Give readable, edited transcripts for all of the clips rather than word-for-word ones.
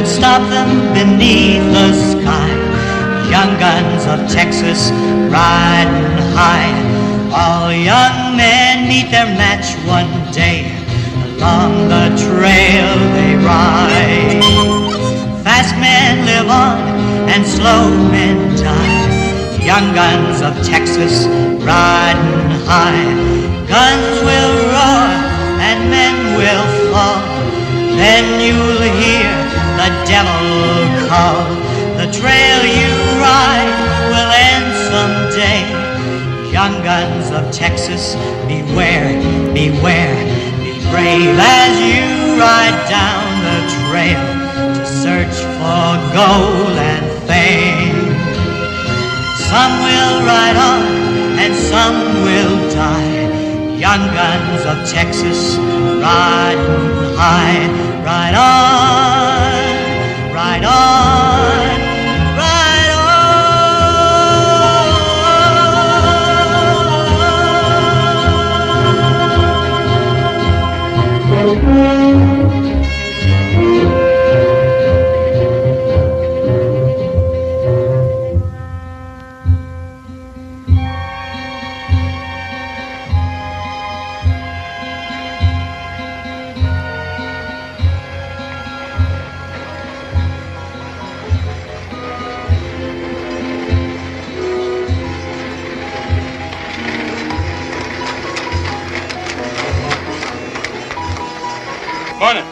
could stop them beneath the sky. Young guns of Texas riding high. All young men meet their match one day. Along the trail they ride. Fast men live on and slow men die. Young guns of Texas riding high. Guns will roar and men will fall. Then you'll hear the devil call. The trail you ride will end someday. Young guns of Texas, beware, beware. Be brave as you ride down the trail to search for gold and fame. Some will ride on and some will die. Young guns of Texas, riding high. Ride on, ride on, ride on. Morning.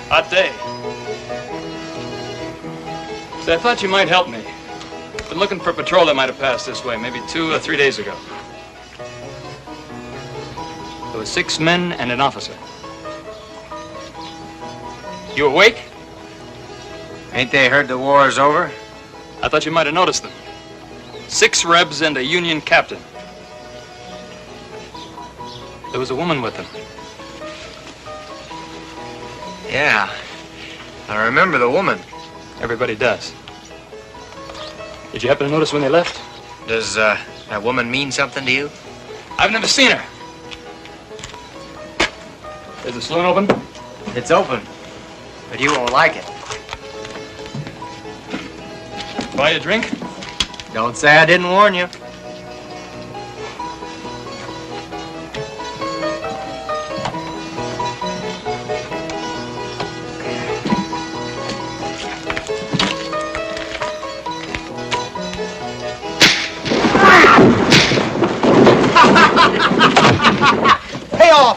Hot day. Say, I thought you might help me. Been looking for a patrol that might have passed this way, maybe 2 or 3 days ago. There were 6 men and an officer. You awake? Ain't they heard the war is over? I thought you might have noticed them. 6 Rebs and a Union captain. There was a woman with them. Yeah, I remember the woman. Everybody does. Did you happen to notice when they left? Does that woman mean something to you? I've never seen her. Is the saloon open? It's open, but you won't like it. Buy you a drink? Don't say I didn't warn you.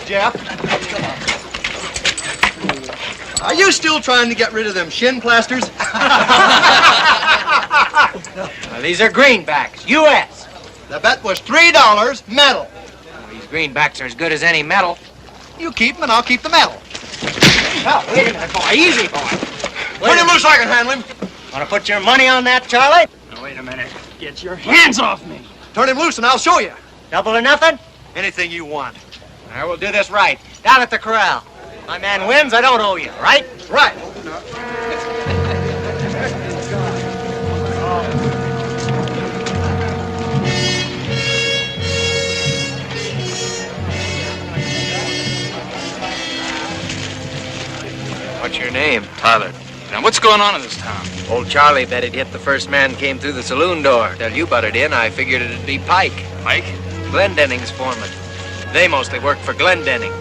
Jeff. Are you still trying to get rid of them shin plasters? These are greenbacks, U.S. The bet was $3 metal. These greenbacks are as good as any metal. You keep them and I'll keep the metal. Oh, wait a minute, boy. Easy, boy. Turn him loose so I can handle him. Want to put your money on that, Charlie? Now, wait a minute. Get your hands off me. Turn him loose and I'll show you. Double or nothing? Anything you want. I will do this right. Down at the corral. My man wins, I don't owe you, right? Right. What's your name? Tyler. Now, what's going on in this town? Old Charlie bet he'd hit the first man came through the saloon door. Till you butted in, I figured it'd be Pike. Mike? Glendenning's foreman. They mostly work for Glendenning.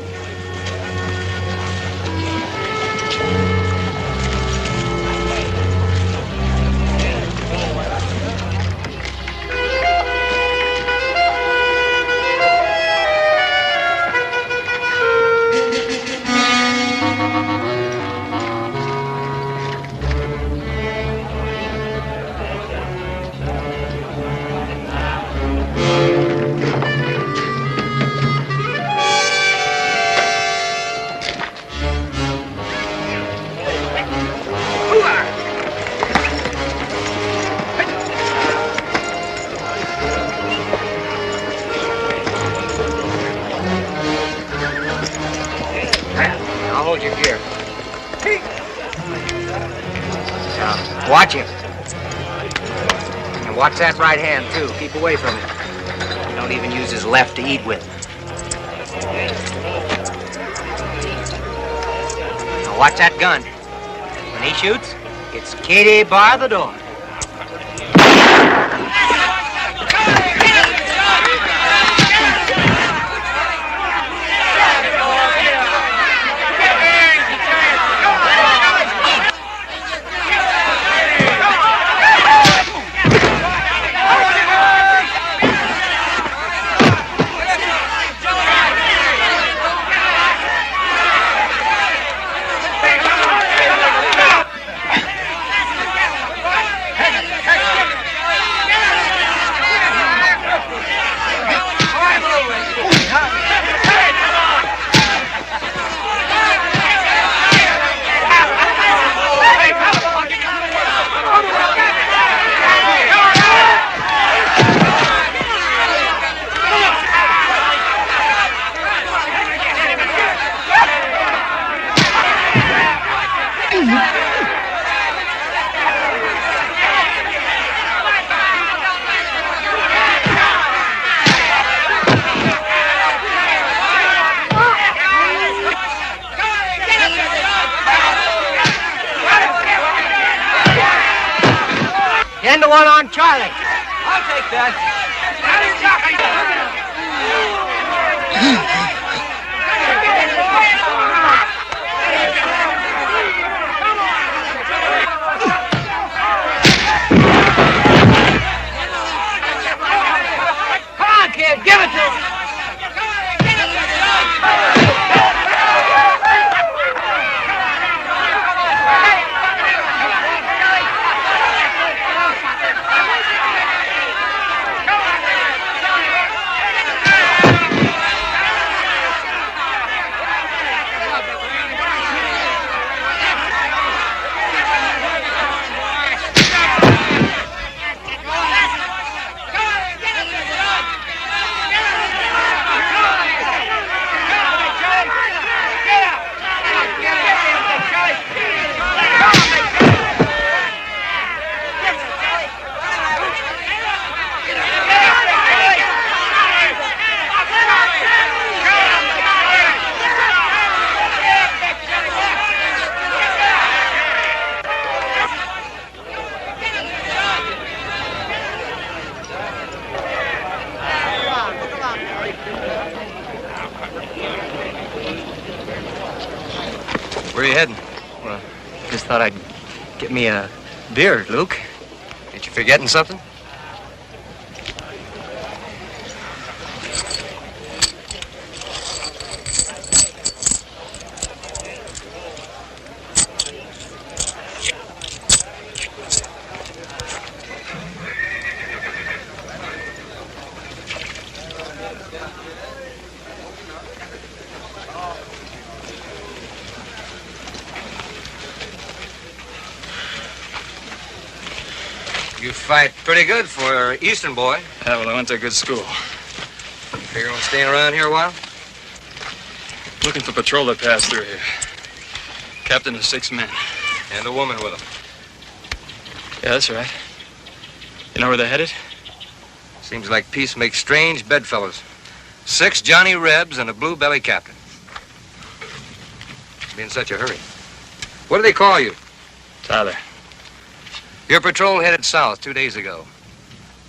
Watch him. And watch that right hand, too. Keep away from him. Don't even use his left to eat with. Now Now watch that gun. When he shoots, it's Katie bar the door. End the one on Charlie. I'll take that. Come on, kid, give it to him. Where are you heading? Well, just thought I'd get me a beer, Luke. Ain't you forgetting something? You fight pretty good for an Eastern boy. Yeah, well, I went to a good school. Figure on staying around here a while? Looking for patrol that passed through here. Captain of 6 men. And a woman with him. Yeah, that's right. You know where they're headed? Seems like peace makes strange bedfellows. 6 Johnny Rebs and a blue belly captain. Be in such a hurry. What do they call you? Tyler. Your patrol headed south 2 days ago.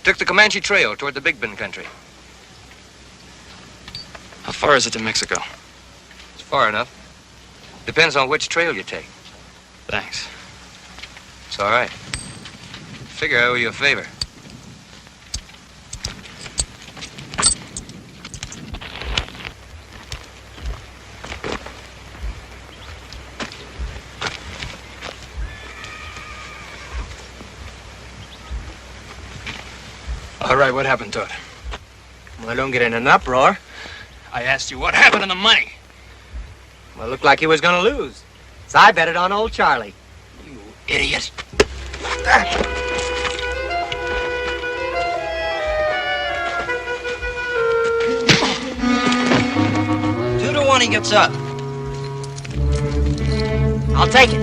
Took the Comanche Trail toward the Big Bend country. How far is it to Mexico? It's far enough. Depends on which trail you take. Thanks. It's all right. Figure I owe you a favor. All right, what happened to it? Well, don't get in an uproar. I asked you what happened to the money. Well, it looked like he was gonna lose. So I bet it on old Charlie. You idiot. 2 to 1 he gets up. I'll take it.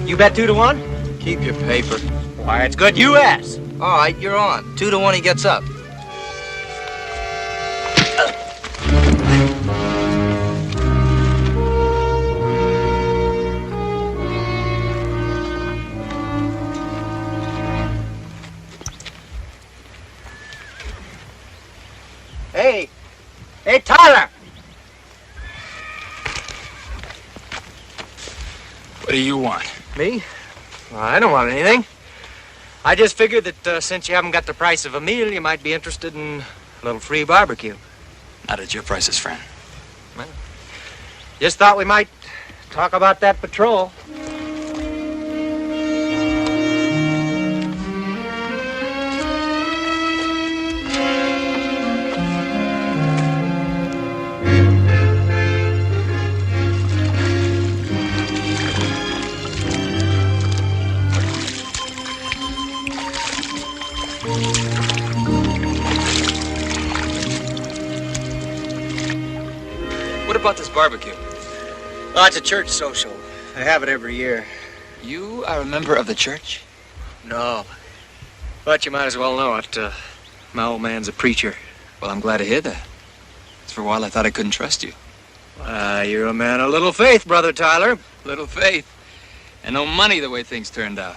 You bet 2 to 1? Keep your paper. Why, it's good you asked. All right, you're on. 2 to 1 he gets up. What do you want? Me? Well, I don't want anything. I just figured that since you haven't got the price of a meal, you might be interested in a little free barbecue. Not at your prices, friend. Well, just thought we might talk about that patrol. What about this barbecue? Oh, it's a church social. I have it every year. You are a member of the church? No. But you might as well know it. My old man's a preacher. Well, I'm glad to hear that. For a while, I thought I couldn't trust you. You're a man of little faith, Brother Tyler. Little faith. And no money the way things turned out.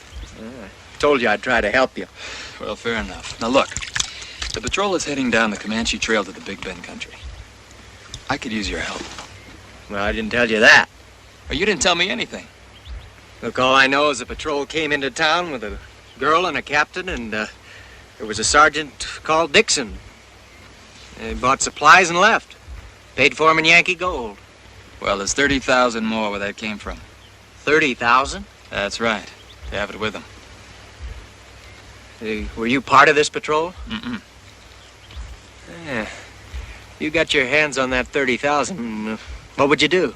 Told you I'd try to help you. Well, fair enough. Now, look. The patrol is heading down the Comanche Trail to the Big Bend country. I could use your help. Well, I didn't tell you that. Or you didn't tell me anything. Look, all I know is the patrol came into town with a girl and a captain, and there was a sergeant called Dixon. They bought supplies and left. Paid for 'em in Yankee gold. Well, there's 30,000 more where that came from. 30,000? That's right. They have it with them. Were you part of this patrol? Mm-mm. Yeah. You got your hands on that 30,000. What would you do?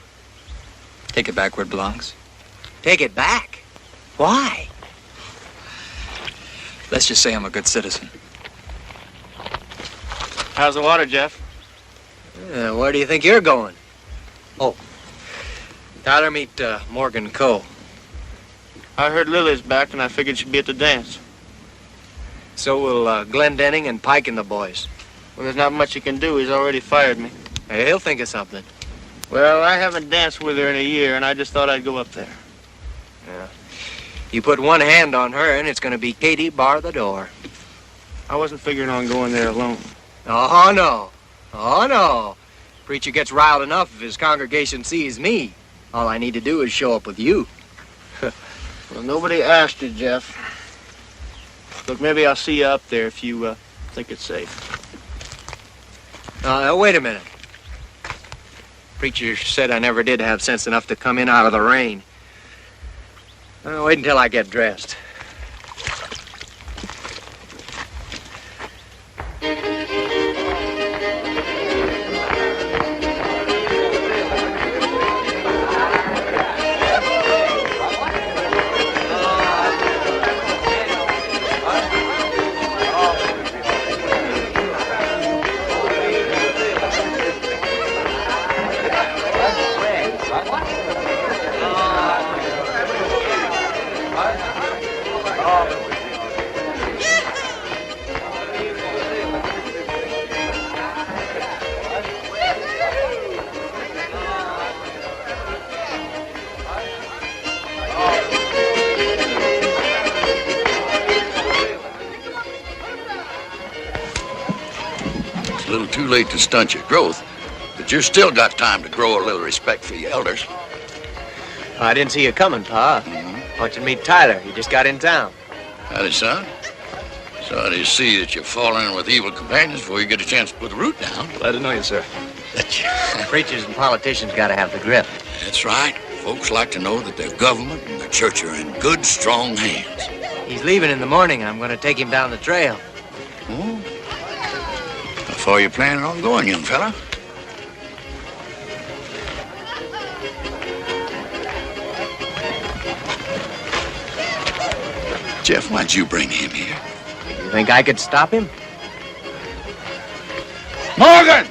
Take it back where it belongs. Take it back? Why? Let's just say I'm a good citizen. How's the water, Jeff? Where do you think you're going? Oh. Tyler, meet Morgan Coe. I heard Lily's back, and I figured she'd be at the dance. So will Glenn Denning and Pike and the boys. Well, there's not much he can do. He's already fired me. Hey, he'll think of something. Well, I haven't danced with her in a year, and I just thought I'd go up there. Yeah. You put one hand on her, and it's going to be Katie bar the door. I wasn't figuring on going there alone. Oh, no. Oh, no. Preacher gets riled enough if his congregation sees me. All I need to do is show up with you. Well, nobody asked you, Jeff. Look, maybe I'll see you up there if you think it's safe. Wait a minute. Preacher said I never did have sense enough to come in out of the rain. Wait until I get dressed. Too late to stunt your growth, but you still got time to grow a little respect for your elders. I didn't see you coming, Pa. Thought you'd meet Tyler. He just got in town. Howdy, son. Sorry to see that you're falling in with evil companions before you get a chance to put the root down. Glad to know you, sir. Preachers and politicians got to have the grip. That's right. Folks like to know that their government and their church are in good, strong hands. He's leaving in the morning, and I'm going to take him down the trail. Oh? How far are you planning on going, young fella? Jeff, why'd you bring him here? You think I could stop him? Morgan!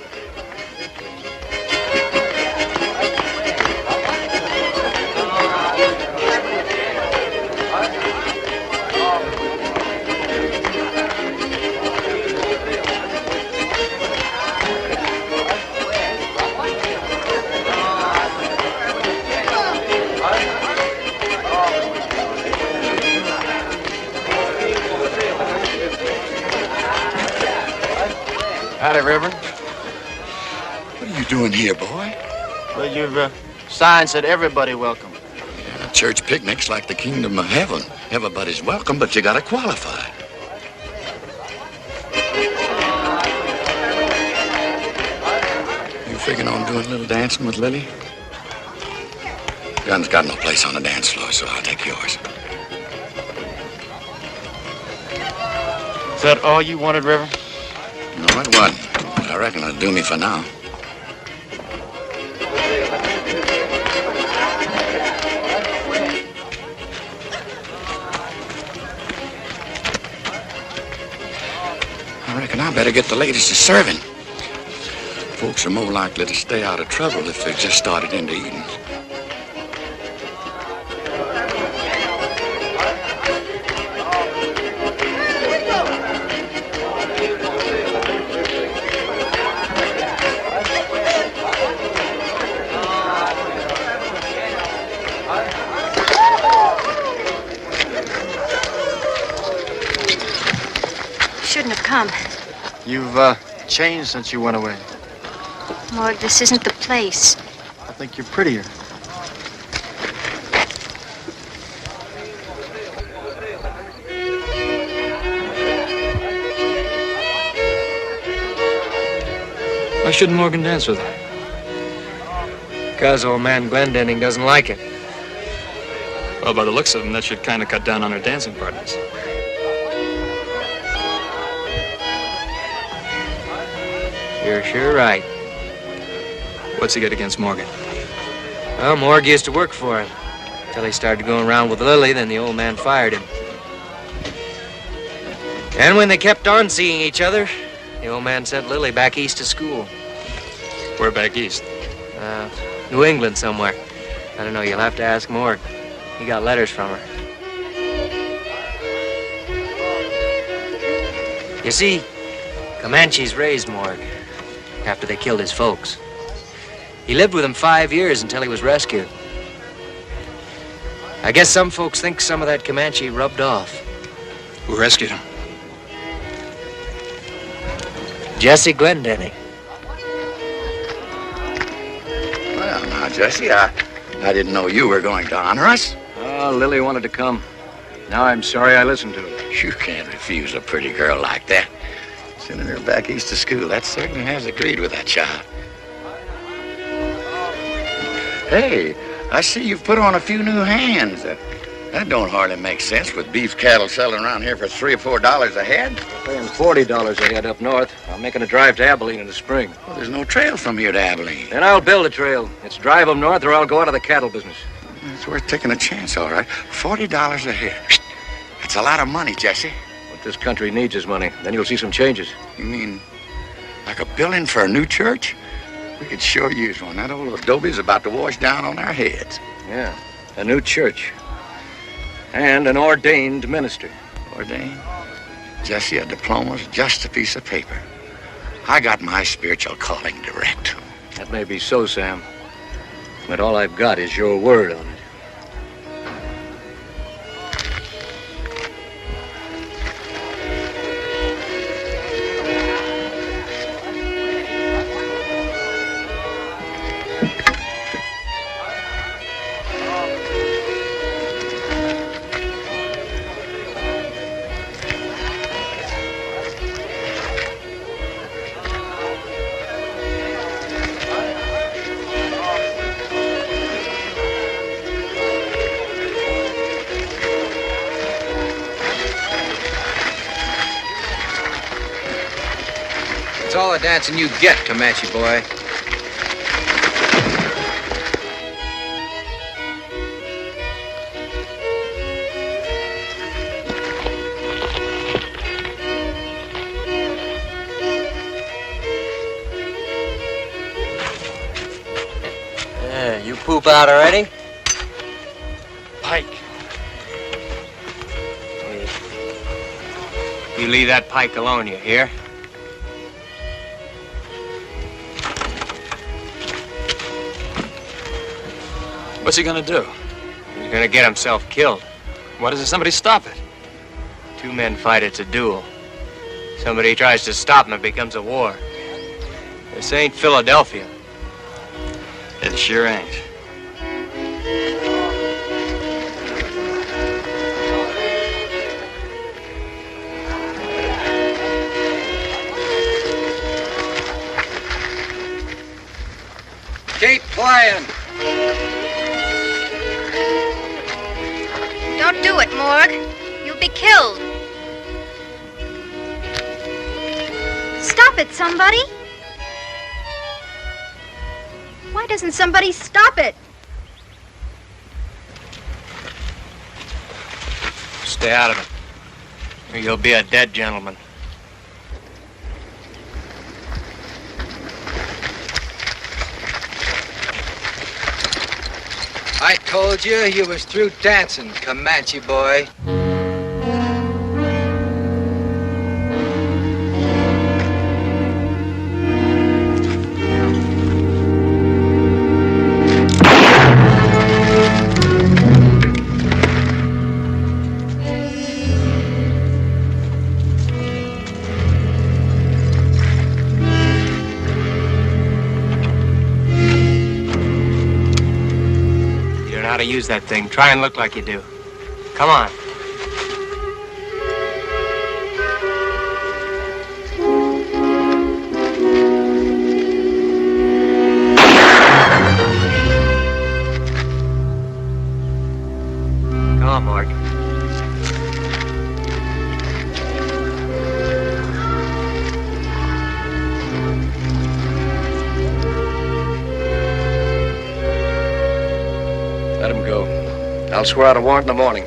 Howdy, Reverend. What are you doing here, boy? Well, your sign said everybody welcome. Yeah. church picnic's like the kingdom of heaven. Everybody's welcome, but you gotta qualify. You figuring on doing a little dancing with Lily? Gun's got no place on the dance floor, so I'll take yours. Is that all you wanted, River? No, it wasn't. But I reckon it'll do me for now. I reckon I better get the ladies to serving. Folks are more likely to stay out of trouble if they've just started into eating. Shouldn't have come. You've changed since you went away. Morg, this isn't the place. I think you're prettier. Why shouldn't Morgan dance with her? Because old man Glendenning doesn't like it. Well, by the looks of him, that should kind of cut down on her dancing partners. You're sure right. What's he got against Morgan? Well, Morg used to work for him. Until he started going around with Lily, then the old man fired him. And when they kept on seeing each other, the old man sent Lily back east to school. Where back east? New England somewhere. I don't know, you'll have to ask Morg. He got letters from her. You see, Comanches raised Morg after they killed his folks. He lived with them 5 years until he was rescued. I guess some folks think some of that Comanche rubbed off. Who rescued him? Jesse Glendenning. Well, now, Jesse, I didn't know you were going to honor us. Oh, Lily wanted to come. Now I'm sorry I listened to her. You can't refuse a pretty girl like that. Sending her back east to school, that certainly has agreed with that child. Hey, I see you've put on a few new hands. That don't hardly make sense with beef cattle selling around here for $3 or $4 a head. Paying $40 a head up north. I'm making a drive to Abilene in the spring. Well, there's no trail from here to Abilene. Then I'll build a trail. It's drive them north or I'll go out of the cattle business. It's worth taking a chance, all right. $40 a head. That's a lot of money, Jesse. What this country needs is money. Then you'll see some changes. You mean like a building for a new church? We could sure use one. That old adobe's about to wash down on our heads. Yeah, a new church. And an ordained minister. Ordained? Jesse, a diploma's just a piece of paper. I got my spiritual calling direct. That may be so, Sam. But all I've got is your word on it. It's all the dancing you get, Comanche boy. Yeah, you poop out already? Pike. You leave that pike alone, you hear? What's he gonna do? He's gonna get himself killed. Why doesn't somebody stop it? Two men fight, it's a duel. Somebody tries to stop him, it becomes a war. This ain't Philadelphia. It sure ain't. Morg. You'll be killed. Stop it, somebody. Why doesn't somebody stop it? Stay out of it, or you'll be a dead gentleman. I told you was through dancing, Comanche boy. Use that thing. Try and look like you do. Come on. Come on, Mark. Let him go. I'll swear out a warrant in the morning.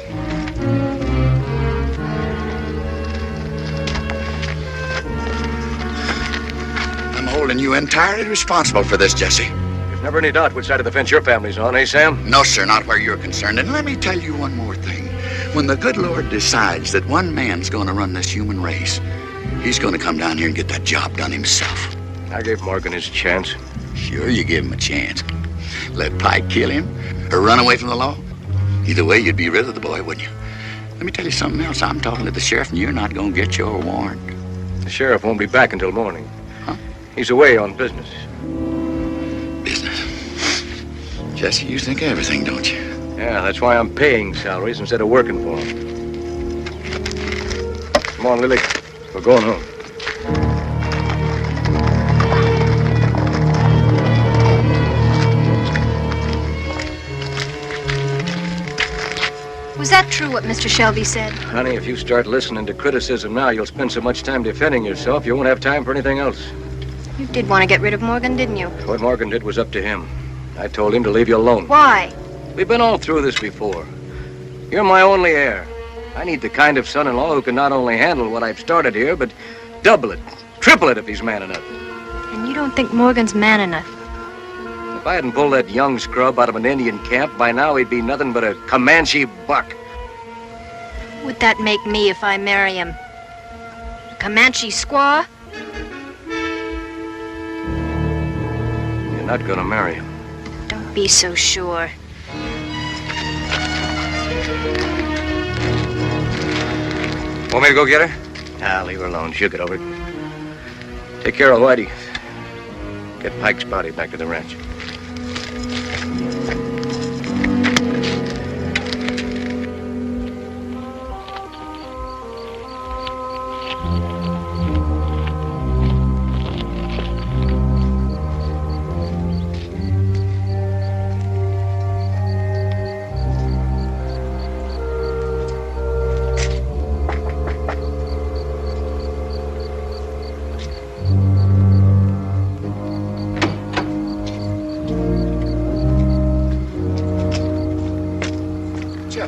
I'm holding you entirely responsible for this, Jesse. There's never any doubt which side of the fence your family's on, eh, Sam? No, sir, not where you're concerned. And let me tell you one more thing. When the good Lord decides that one man's going to run this human race, he's going to come down here and get that job done himself. I gave Morgan his chance. Sure, you give him a chance. Let Pike kill him or run away from the law. Either way, you'd be rid of the boy, wouldn't you? Let me tell you something else. I'm talking to the sheriff, and you're not going to get your warrant. The sheriff won't be back until morning. Huh? He's away on business. Business. Jesse, you think of everything, don't you? Yeah, that's why I'm paying salaries instead of working for him. Come on, Lily. We're going home. Was that true, what Mr. Shelby said? Honey, if you start listening to criticism now, you'll spend so much time defending yourself, you won't have time for anything else. You did want to get rid of Morgan, didn't you? What Morgan did was up to him. I told him to leave you alone. Why? We've been all through this before. You're my only heir. I need the kind of son-in-law who can not only handle what I've started here, but double it, triple it if he's man enough. And you don't think Morgan's man enough? If I hadn't pulled that young scrub out of an Indian camp, by now he'd be nothing but a Comanche buck. What would that make me if I marry him? A Comanche squaw? You're not gonna marry him. Don't be so sure. Want me to go get her? Ah, leave her alone. She'll get over it. Take care of Whitey. Get Pike's body back to the ranch.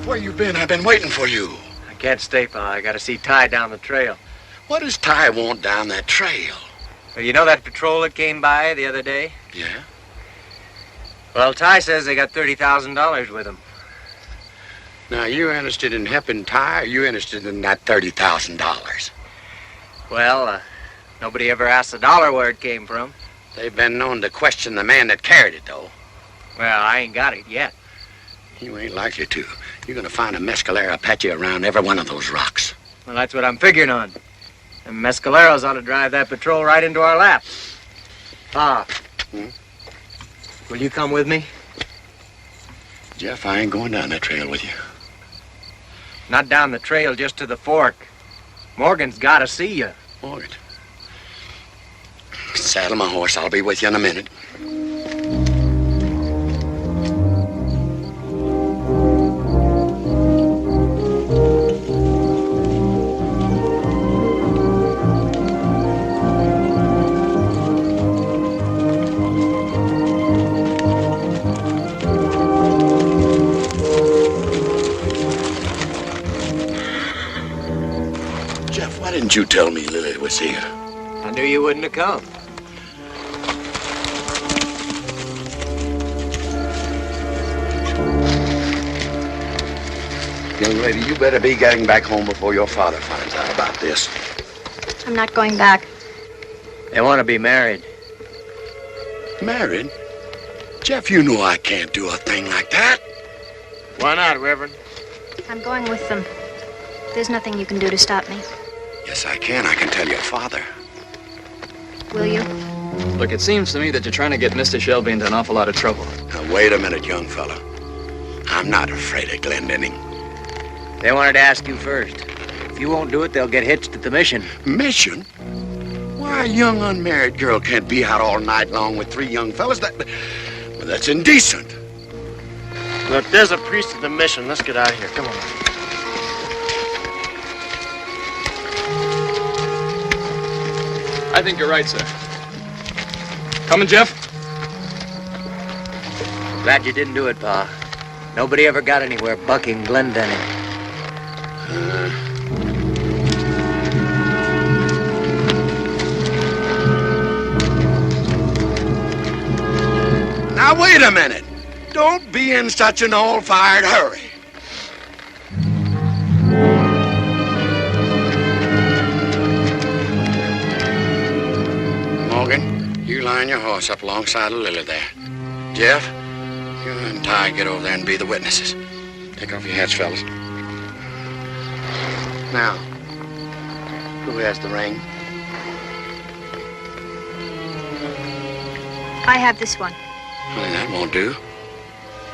Where you been? I've been waiting for you. I can't stay, Pa. I gotta see Ty down the trail. What does Ty want down that trail? Well, you know that patrol that came by the other day? Yeah? Well, Ty says they got $30,000 with them. Now, you interested in helping Ty, or you interested in that $30,000? Well, nobody ever asked the dollar where it came from. They've been known to question the man that carried it, though. Well, I ain't got it yet. You ain't likely to. You're gonna find a mescalero patchy around every one of those rocks. Well, that's what I'm figuring on. And mescaleros ought to drive that patrol right into our lap. Pa, will you come with me? Jeff, I ain't going down that trail with you. Not down the trail, just to the fork. Morgan's gotta see you. Morgan. Saddle my horse. I'll be with you in a minute. didn't you tell me Lily was here? I knew you wouldn't have come. Young lady, you better be getting back home before your father finds out about this. I'm not going back. They want to be married. Married? Jeff, you know I can't do a thing like that. Why not, Reverend? I'm going with them. There's nothing you can do to stop me. Yes, I can. I can tell your father. Will you? Look, it seems to me that you're trying to get Mr. Shelby into an awful lot of trouble. Now, wait a minute, young fella. I'm not afraid of Glendenning. They wanted to ask you first. If you won't do it, they'll get hitched at the mission. Mission? Why, a young unmarried girl can't be out all night long with 3 young fellas. That's indecent. Look, there's a priest at the mission. Let's get out of here. Come on. I think you're right, sir. Coming, Jeff? Glad you didn't do it, Pa. Nobody ever got anywhere bucking Glendenning. Now, wait a minute. Don't be in such an all-fired hurry. Morgan, you line your horse up alongside of Lily there. Jeff, you and Ty get over there and be the witnesses. Take off your hats, fellas. Now, who has the ring? I have this one. Well, that won't do.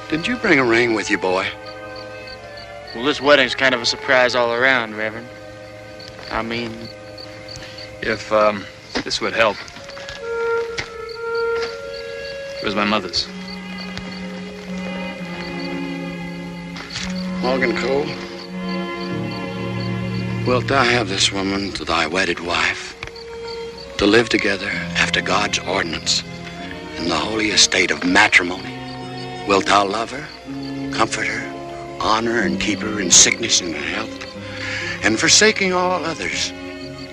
Didn't you bring a ring with you, boy? Well, this wedding's kind of a surprise all around, Reverend. I mean... If, this would help. It was my mother's. Morgan Cole, wilt thou have this woman to thy wedded wife, to live together after God's ordinance in the holy estate of matrimony? Wilt thou love her, comfort her, honor and keep her in sickness and in health, and forsaking all others,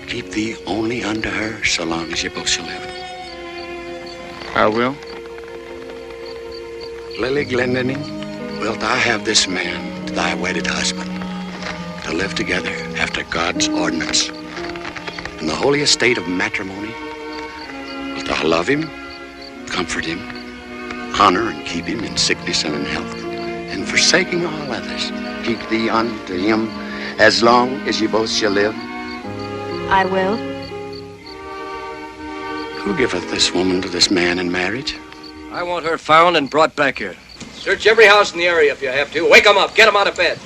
keep thee only unto her so long as ye both shall live? I will. Lily Glendenning, wilt thou have this man to thy wedded husband, to live together after God's ordinance in the holy estate of matrimony? Wilt thou love him, comfort him, honor and keep him in sickness and in health, and forsaking all others, keep thee unto him as long as ye both shall live? I will. Who giveth this woman to this man in marriage? I want her found and brought back here. Search every house in the area if you have to. Wake them up. Get them out of bed.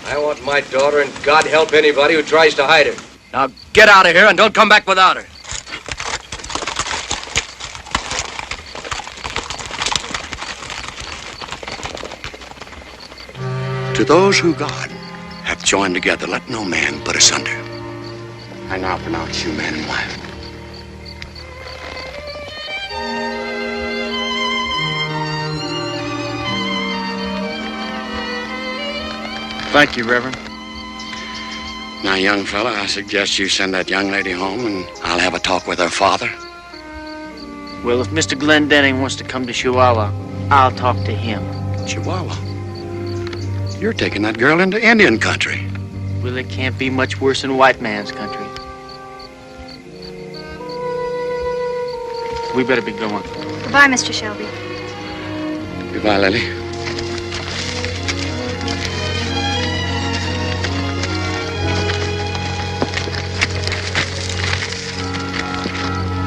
I want my daughter, and God help anybody who tries to hide her. Now get out of here and don't come back without her. To those who God hath joined together, let no man put asunder. I now pronounce you man and wife. Thank you, Reverend. Now, young fella, I suggest you send that young lady home, and I'll have a talk with her father. Well, if Mr. Glendenning wants to come to Chihuahua, I'll talk to him. Chihuahua? You're taking that girl into Indian country. Well, it can't be much worse than white man's country. We better be going. Goodbye, Mr. Shelby. Goodbye, Lily.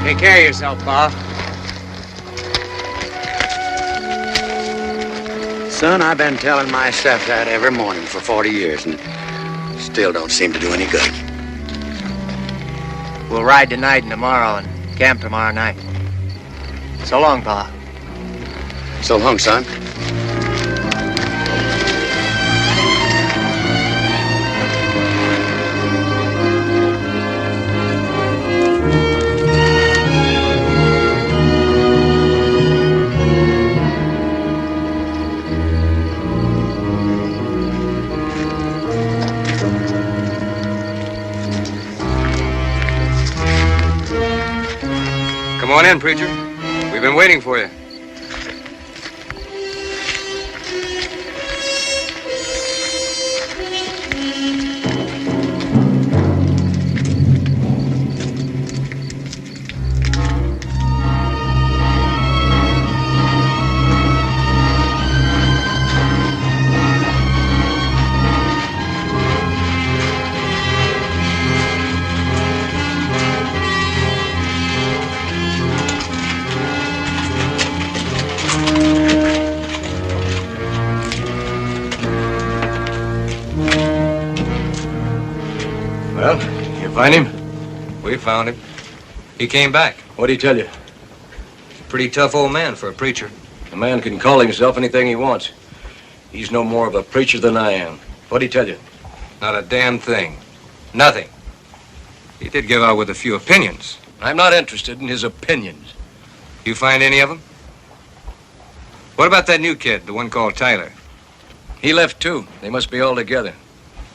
Take care of yourself, Pa. Son, I've been telling myself that every morning for 40 years, and still don't seem to do any good. We'll ride tonight and tomorrow and camp tomorrow night. So long, Pa. So long, son. on in, preacher. We've been waiting for you. Well, you find him? We found him. He came back. What'd he tell you? Pretty tough old man for a preacher. A man can call himself anything he wants. He's no more of a preacher than I am. What'd he tell you? Not a damn thing. Nothing. He did give out with a few opinions. I'm not interested in his opinions. You find any of them? What about that new kid, the one called Tyler? He left too. They must be all together.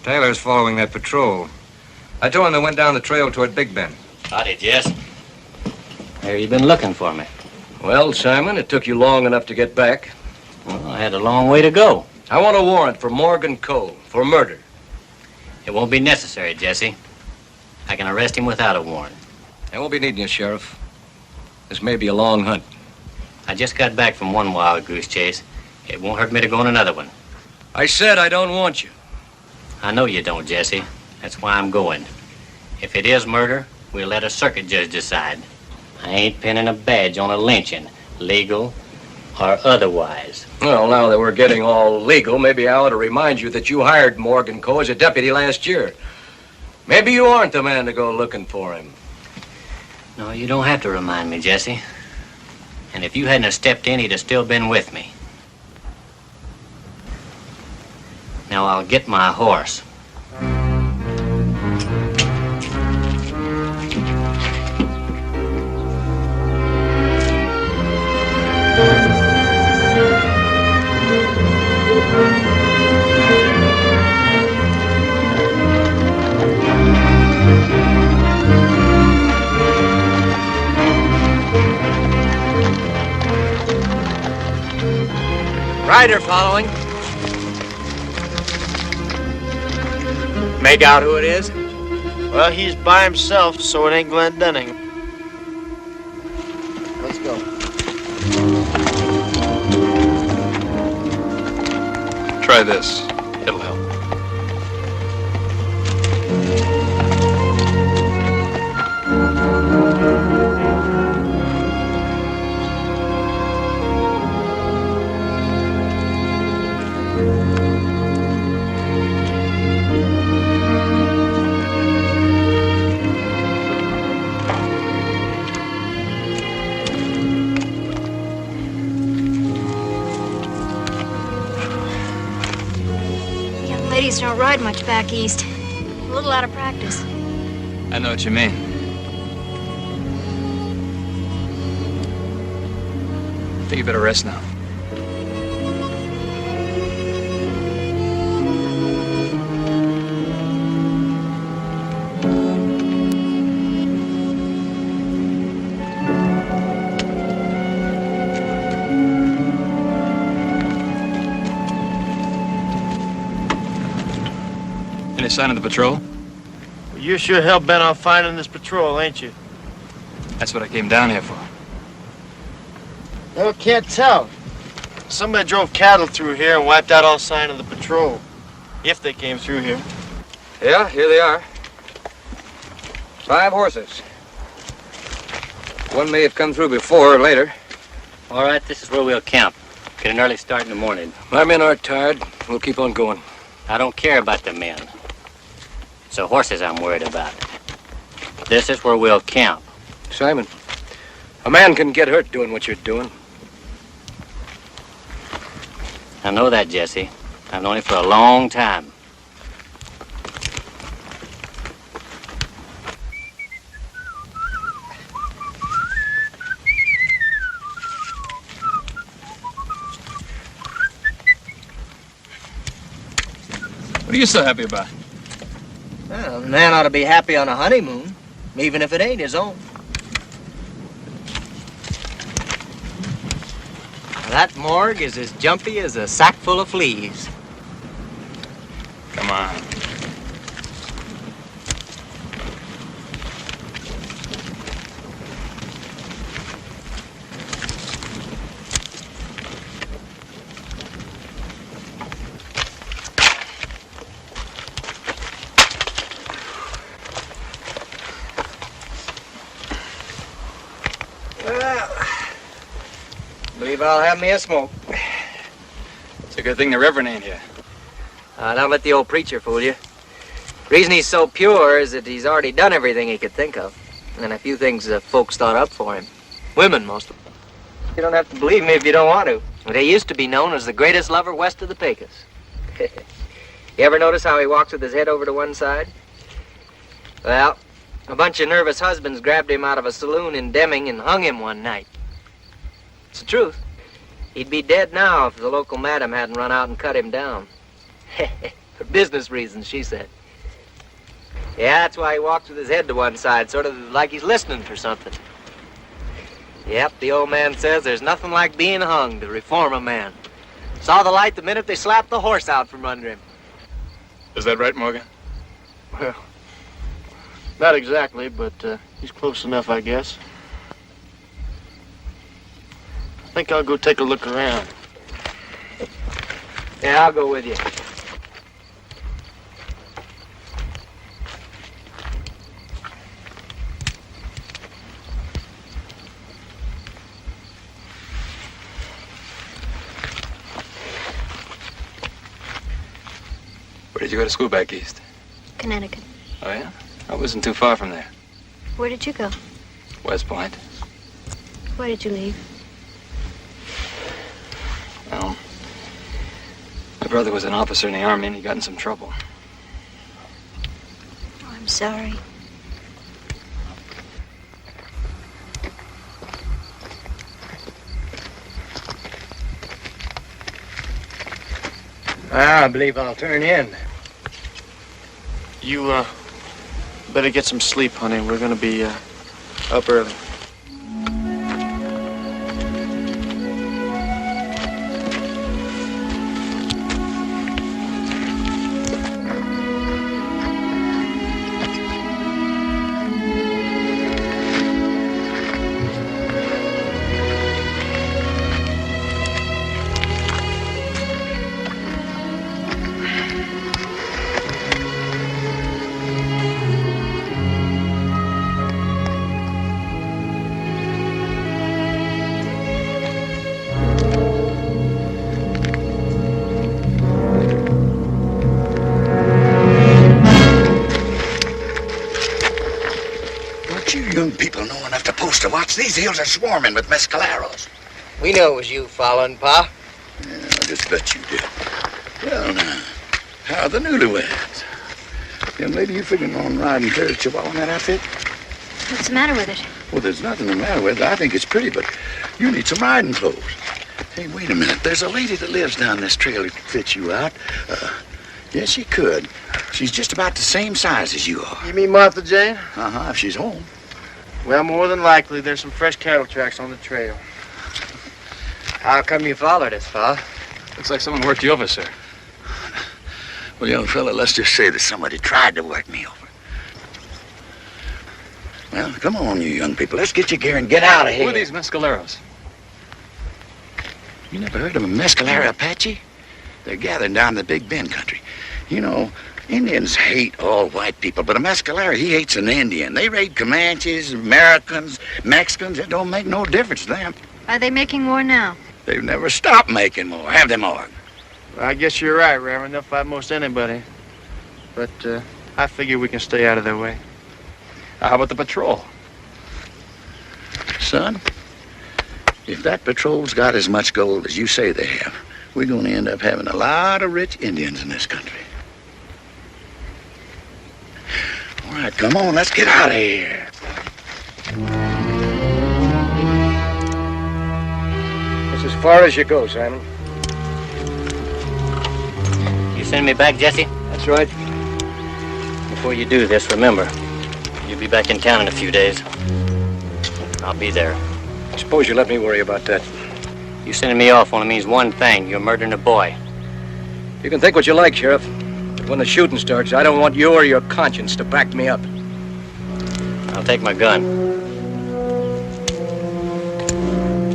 Tyler's following that patrol. I told him they went down the trail toward Big Bend. Howdy, Jess. Where you been looking for me? Well, Simon, it took you long enough to get back. Well, I had a long way to go. I want a warrant for Morgan Cole for murder. It won't be necessary, Jesse. I can arrest him without a warrant. I won't be needing you, Sheriff. This may be a long hunt. I just got back from one wild goose chase. It won't hurt me to go on another one. I said I don't want you. I know you don't, Jesse. That's why I'm going. If it is murder, we'll let a circuit judge decide. I ain't pinning a badge on a lynching, legal or otherwise. Well, now that we're getting all legal, maybe I ought to remind you that you hired Morgan Cole as a deputy last year. Maybe you aren't the man to go looking for him. No, you don't have to remind me, Jesse. And if you hadn't have stepped in, he'd have still been with me. Now I'll get my horse. Rider following. Make out who it is? Well, he's by himself, so it ain't Glenn Dunning. Let's go. Try this. It'll help. Ladies don't ride much back east. A little out of practice. I know what you mean. I think you better rest now. Any sign of the patrol? Well, you're sure hell-bent on finding this patrol, ain't you? That's what I came down here for. No, can't tell. Somebody drove cattle through here and wiped out all sign of the patrol. If they came through here. Yeah, here they are. 5 horses. One may have come through before or later. All right, this is where we'll camp. Get an early start in the morning. My men are tired. We'll keep on going. I don't care about the men. It's the horses I'm worried about. This is where we'll camp. Simon, a man can get hurt doing what you're doing. I know that, Jesse. I've known it for a long time. What are you so happy about? Well, a man ought to be happy on a honeymoon, even if it ain't his own. That morgue is as jumpy as a sack full of fleas. Come on. Believe I'll have me a smoke. It's a good thing the Reverend ain't here. Don't let the old preacher fool you. Reason he's so pure is that he's already done everything he could think of. And a few things folks thought up for him. Women, most of them. You don't have to believe me if you don't want to. But he used to be known as the greatest lover west of the Pecos. You ever notice how he walks with his head over to one side? Well, a bunch of nervous husbands grabbed him out of a saloon in Deming and hung him one night. It's the truth. He'd be dead now if the local madam hadn't run out and cut him down. For business reasons, she said. Yeah, that's why he walks with his head to one side, sort of like he's listening for something. Yep, the old man says there's nothing like being hung to reform a man. Saw the light the minute they slapped the horse out from under him. Is that right, Morgan? Well, not exactly, but he's close enough, I guess. I think I'll go take a look around. Yeah, I'll go with you. Where did you go to school back east? Connecticut. Oh, yeah? I wasn't too far from there. Where did you go? West Point. Why did you leave? Well, my brother was an officer in the Army and he got in some trouble. Oh, I'm sorry. I believe I'll turn in. You, better get some sleep, honey. We're gonna be, up early. These hills are swarming with mescaleros. We know it was you following, Pa. Yeah, I just bet you did. Well, now, how are the newlyweds? Young lady, you figuring on riding Terry Chihuahua in that outfit? What's the matter with it? Well, there's nothing the matter with it. I think it's pretty, but you need some riding clothes. Hey, wait a minute. There's a lady that lives down this trail who could fit you out. Yes, she could. She's just about the same size as you are. You mean Martha Jane? Uh-huh, if she's home. Well, more than likely, there's some fresh cattle tracks on the trail. How come you followed us, Pa? Looks like someone worked you over, sir. Well, young fella, let's just say that somebody tried to work me over. Well, come on, you young people. Let's get your gear and get out of here. Who are these mescaleros? You never heard of a mescalero Apache? They're gathered down in the Big Bend country. You know, Indians hate all white people, but a mescalero, he hates an Indian. They raid Comanches, Americans, Mexicans. It don't make no difference to them. Are they making war now? They've never stopped making more, have they, Morgan? Well, I guess you're right, Reverend. They'll fight most anybody. But, I figure we can stay out of their way. How about the patrol? Son, if that patrol's got as much gold as you say they have, we're going to end up having a lot of rich Indians in this country. All right, come on, let's get out of here. That's as far as you go, Simon. You send me back, Jesse? That's right. Before you do this, remember, you'll be back in town in a few days. I'll be there. Suppose you let me worry about that. You sending me off only means one thing. You're murdering a boy. You can think what you like, Sheriff. But when the shooting starts, I don't want you or your conscience to back me up. I'll take my gun.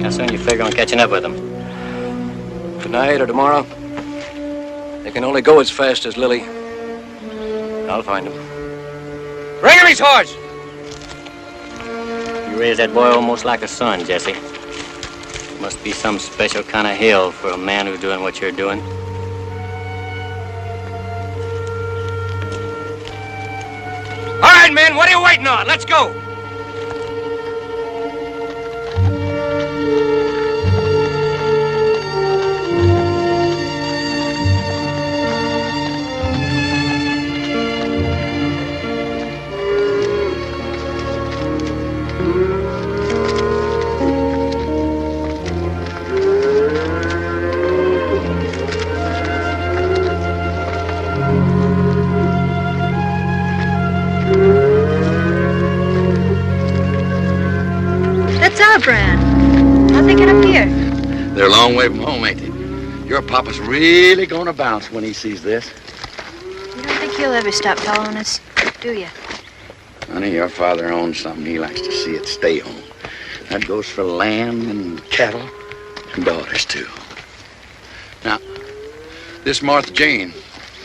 How soon you figure on catching up with them? Tonight or tomorrow? They can only go as fast as Lily. I'll find him. Bring him his horse! You raised that boy almost like a son, Jesse. Must be some special kind of hell for a man who's doing what you're doing. All right, men, what are you waiting on? Let's go! Brand. How'd they get up here? They're a long way from home, ain't they? Your papa's really gonna bounce when he sees this. You don't think he'll ever stop following us, do you? Honey, your father owns something. He likes to see it stay on. That goes for land and cattle and daughters, too. Now, this Martha Jane,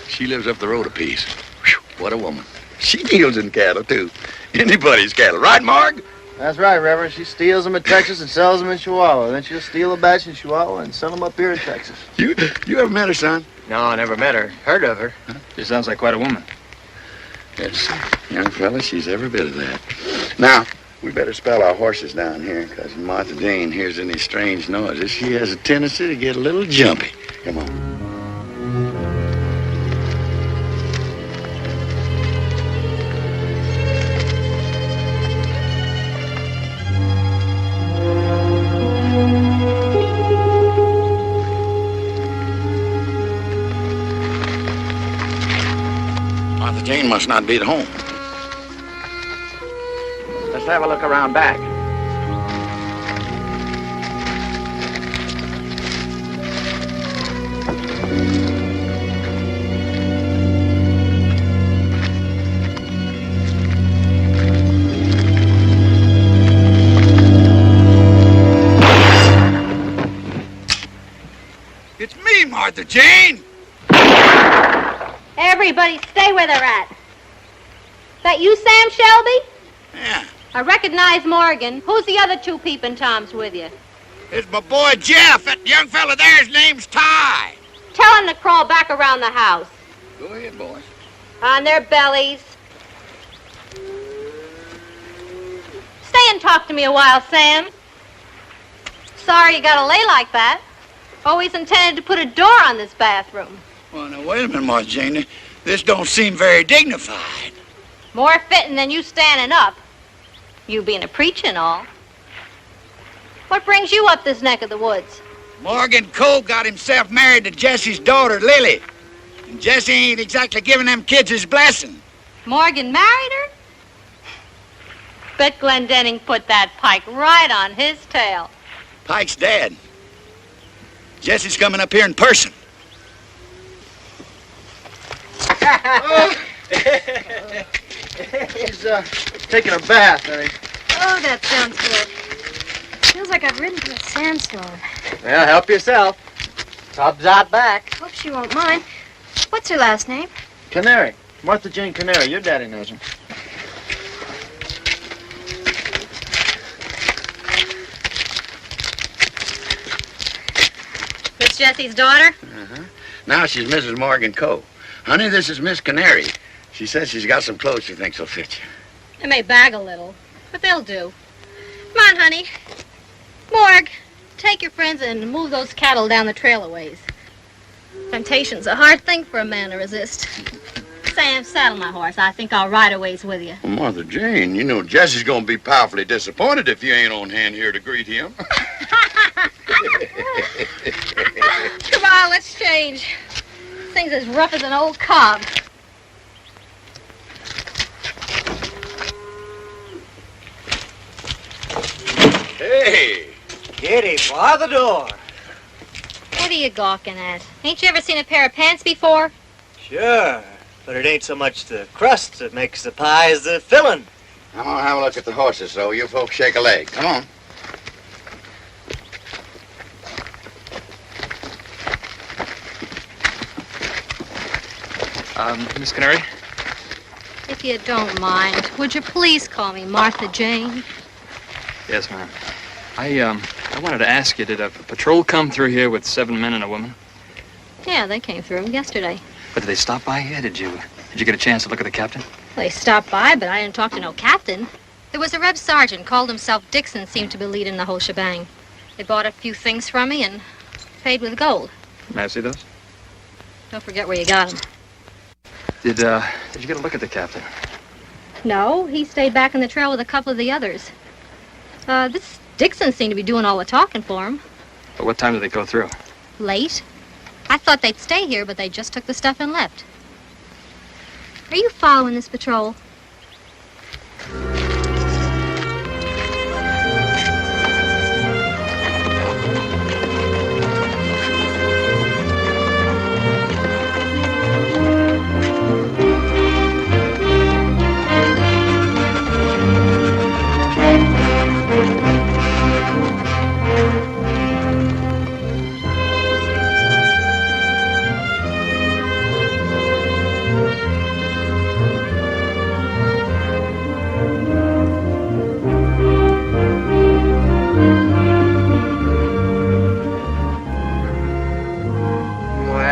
she lives up the road a piece. Whew, what a woman. She deals in cattle, too. Anybody's cattle. Right, Marg? That's right, Reverend. She steals them in Texas and sells them in Chihuahua. Then she'll steal a batch in Chihuahua and sell them up here in Texas. You ever met her, son? No, I never met her. Heard of her. Huh? She sounds like quite a woman. Yes, young fella, she's every bit of that. Now, we better spell our horses down here, because Martha Jane hears any strange noises. She has a tendency to get a little jumpy. Come on. Jane must not be at home. Let's have a look around back. It's me, Martha Jane! Everybody stay where they're at. That you, Sam Shelby? Yeah. I recognize Morgan. Who's the other two peeping toms with you? It's my boy Jeff. That young fella there, his name's Ty. Tell them to crawl back around the house. Go ahead, boys. On their bellies. Stay and talk to me a while, Sam. Sorry you gotta lay like that. Always intended to put a door on this bathroom. Well, now, wait a minute, Martha Jane. This don't seem very dignified. More fitting than you standing up. You being a preacher and all. What brings you up this neck of the woods? Morgan Cole got himself married to Jesse's daughter, Lily. And Jesse ain't exactly giving them kids his blessing. Morgan married her? Bet Glendenning put that pike right on his tail. Pike's dead. Jesse's coming up here in person. He's taking a bath, I think. Oh, that sounds good. Feels like I've ridden through a sandstorm. Well, help yourself. Tub's out back. Hope she won't mind. What's her last name? Canary. Martha Jane Canary. Your daddy knows her. It's Jesse's daughter? Uh-huh. Now she's Mrs. Morgan Cole. Honey, this is Miss Canary. She says she's got some clothes she thinks will fit you. They may bag a little, but they'll do. Come on, honey. Morg, take your friends and move those cattle down the trail a ways. Temptation's a hard thing for a man to resist. Sam, saddle my horse. I think I'll ride a ways with you. Well, Martha Jane, you know Jesse's gonna be powerfully disappointed if you ain't on hand here to greet him. Come on, let's change. This thing's as rough as an old cob. Hey, Kitty, bar the door. What are you gawking at? Ain't you ever seen a pair of pants before? Sure, but it ain't so much the crust that makes the pie as the filling. Come on, have a look at the horses, so you folks shake a leg. Come on. Miss Canary? If you don't mind, would you please call me Martha Jane? Yes, ma'am. I wanted to ask you, did a patrol come through here with 7 men and a woman? Yeah, they came through yesterday. But did they stop by here? Did you get a chance to look at the captain? They stopped by, but I didn't talk to no captain. There was a reb sergeant, called himself Dixon, seemed to be leading the whole shebang. They bought a few things from me and paid with gold. May I see those? Don't forget where you got them. Did you get a look at the captain? No, he stayed back in the trail with a couple of the others. This Dixon seemed to be doing all the talking for him. But what time did they go through? Late. I thought they'd stay here, but they just took the stuff and left. Are you following this patrol?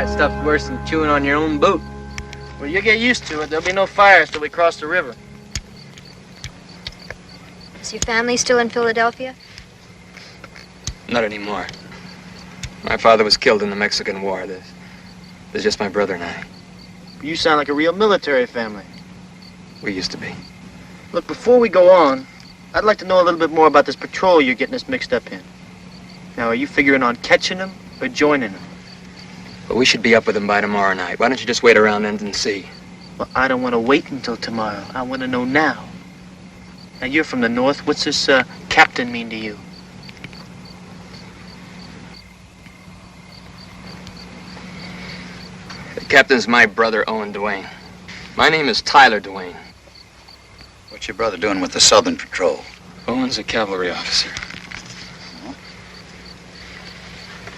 Stuff's worse than chewing on your own boot. Well, you get used to it. There'll be no fires till we cross the river. Is your family still in Philadelphia? Not anymore. My father was killed in the Mexican War. There's just my brother and I. You sound like a real military family. We used to be. Look, before we go on, I'd like to know a little bit more about this patrol you're getting us mixed up in. Now, are you figuring on catching them or joining them? But we should be up with them by tomorrow night. Why don't you just wait around and see? Well, I don't want to wait until tomorrow. I want to know now. Now, you're from the north. What's this captain mean to you? The captain's my brother, Owen Duane. My name is Tyler Duane. What's your brother doing with the Southern Patrol? Owen's a cavalry officer.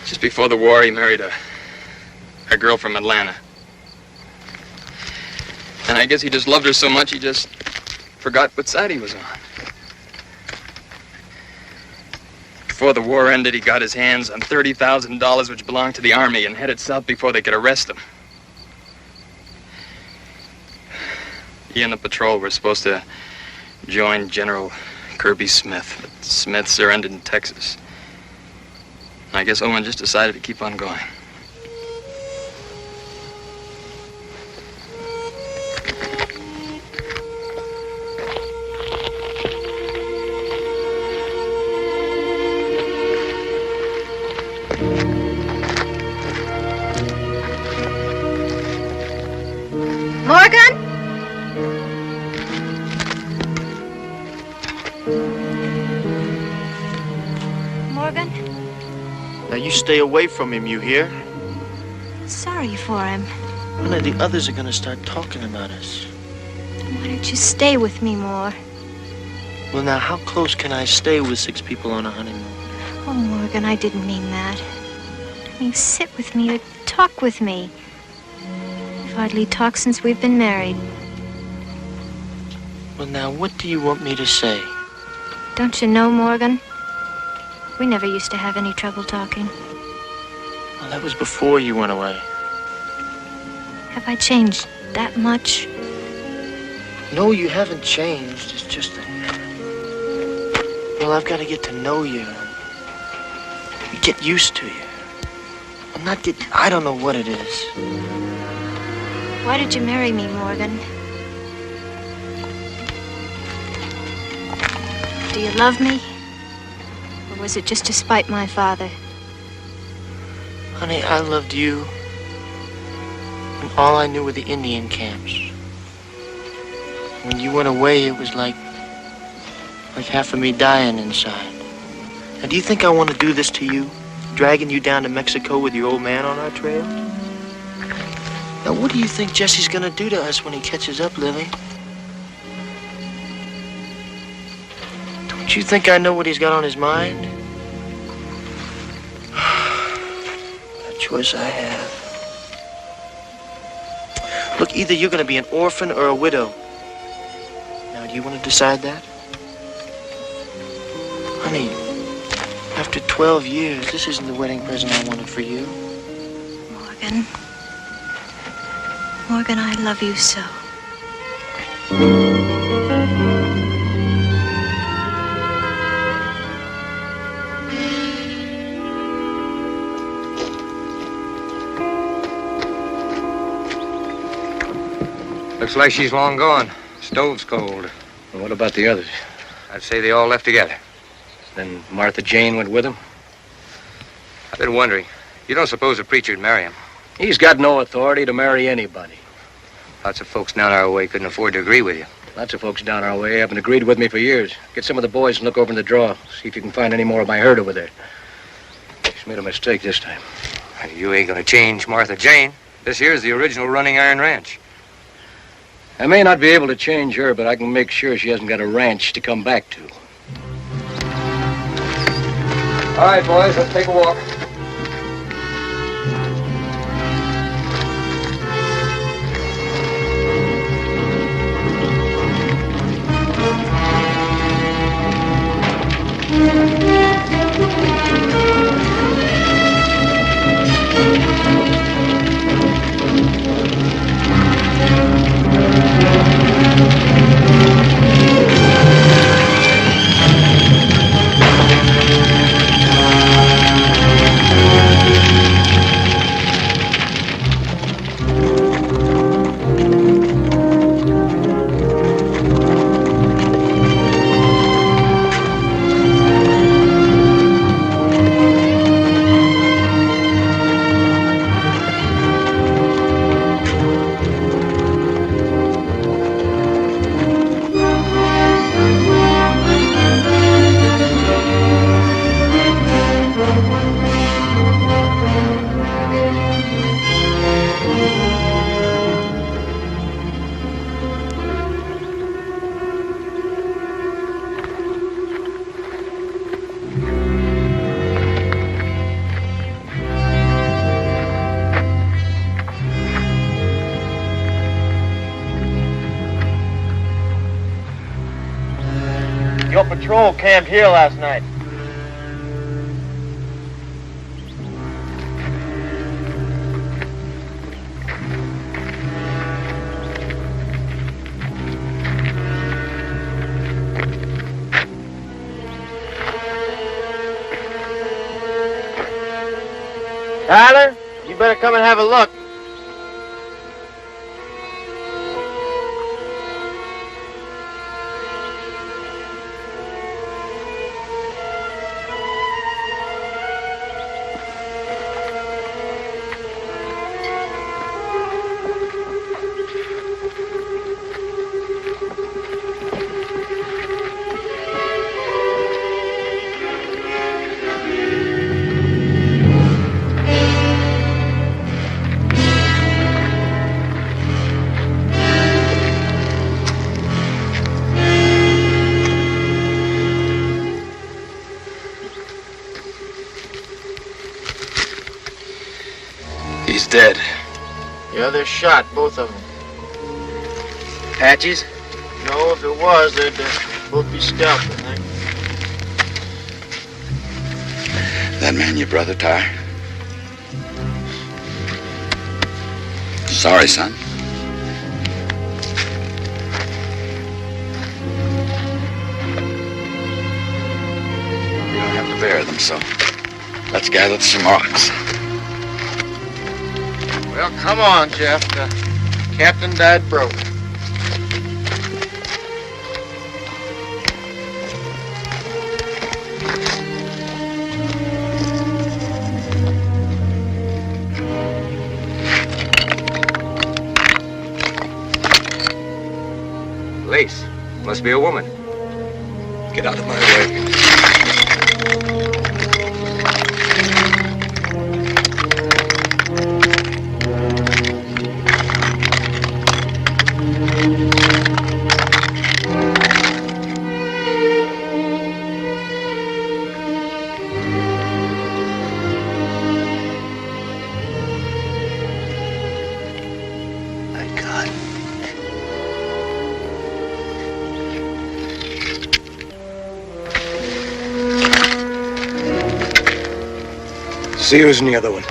Just before the war, he married a girl from Atlanta. And I guess he just loved her so much, he just forgot what side he was on. Before the war ended, he got his hands on $30,000 which belonged to the Army and headed south before they could arrest him. He and the patrol were supposed to join General Kirby Smith, but Smith surrendered in Texas. And I guess Owen just decided to keep on going. Morgan? Morgan? Now, you stay away from him, you hear? Sorry for him. One of the others are going to start talking about us. Why don't you stay with me more? Well, now, how close can I stay with 6 people on a honeymoon? Oh, Morgan, I didn't mean that. I mean, sit with me or talk with me. We've hardly talked since we've been married. Well, now, what do you want me to say? Don't you know, Morgan? We never used to have any trouble talking. Well, that was before you went away. Have I changed that much? No, you haven't changed. It's just that... Well, I've got to get to know you. Get used to you. I'm not get... I don't know what it is. Why did you marry me, Morgan? Do you love me? Or was it just to spite my father? Honey, I loved you. And all I knew were the Indian camps. When you went away, it was like half of me dying inside. Now, do you think I want to do this to you? dragging you down to Mexico with your old man on our trail? Now, what do you think Jesse's gonna do to us when he catches up, Lily? Don't you think I know what he's got on his mind? What a choice I have. Look, either you're gonna be an orphan or a widow. Now, do you want to decide that? Honey, after 12 years, this isn't the wedding present I wanted for you. Morgan. Morgan, I love you so. Looks like she's long gone. Stove's cold. Well, what about the others? I'd say they all left together. Then Martha Jane went with him? I've been wondering. You don't suppose a preacher'd marry him? He's got no authority to marry anybody. Lots of folks down our way couldn't afford to agree with you. Lots of folks down our way haven't agreed with me for years. Get some of the boys and look over in the drawer. See if you can find any more of my herd over there. She's made a mistake this time. You ain't gonna change Martha Jane. This here's the original Running Iron Ranch. I may not be able to change her, but I can make sure she hasn't got a ranch to come back to. All right, boys, let's take a walk. Your patrol camped here last night. Tyler, you better come and have a look. He's dead. Yeah, they're shot, both of them. Patches? No, if it was, they'd both be scalped, I think. That man your brother, Ty? Sorry, son. We don't have to bury them, so let's gather some rocks. Well, come on, Jeff. The captain died broke. Lace. Must be a woman. Get out of my way. see who's in the other one.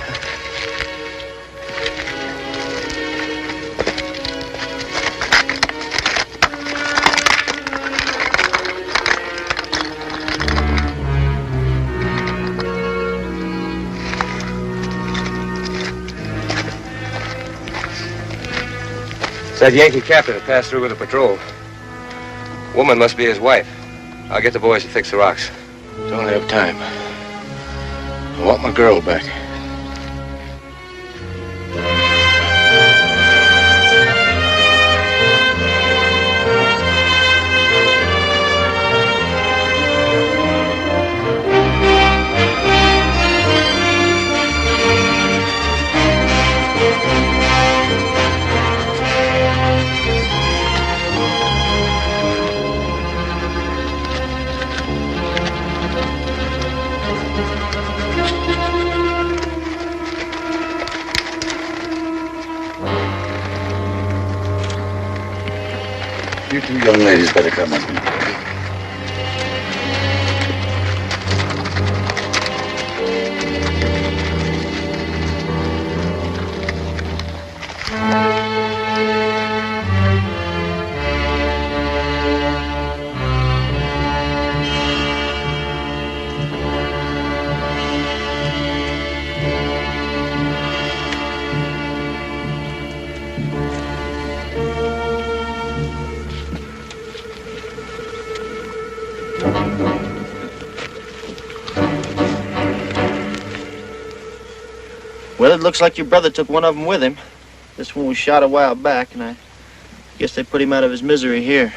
That Yankee captain had passed through with a patrol. Woman must be his wife. I'll get the boys to fix the rocks. Don't have time. I want my girl back. You two young ladies better come with me. Well, it looks like your brother took one of them with him. This one was shot a while back, and I guess they put him out of his misery here.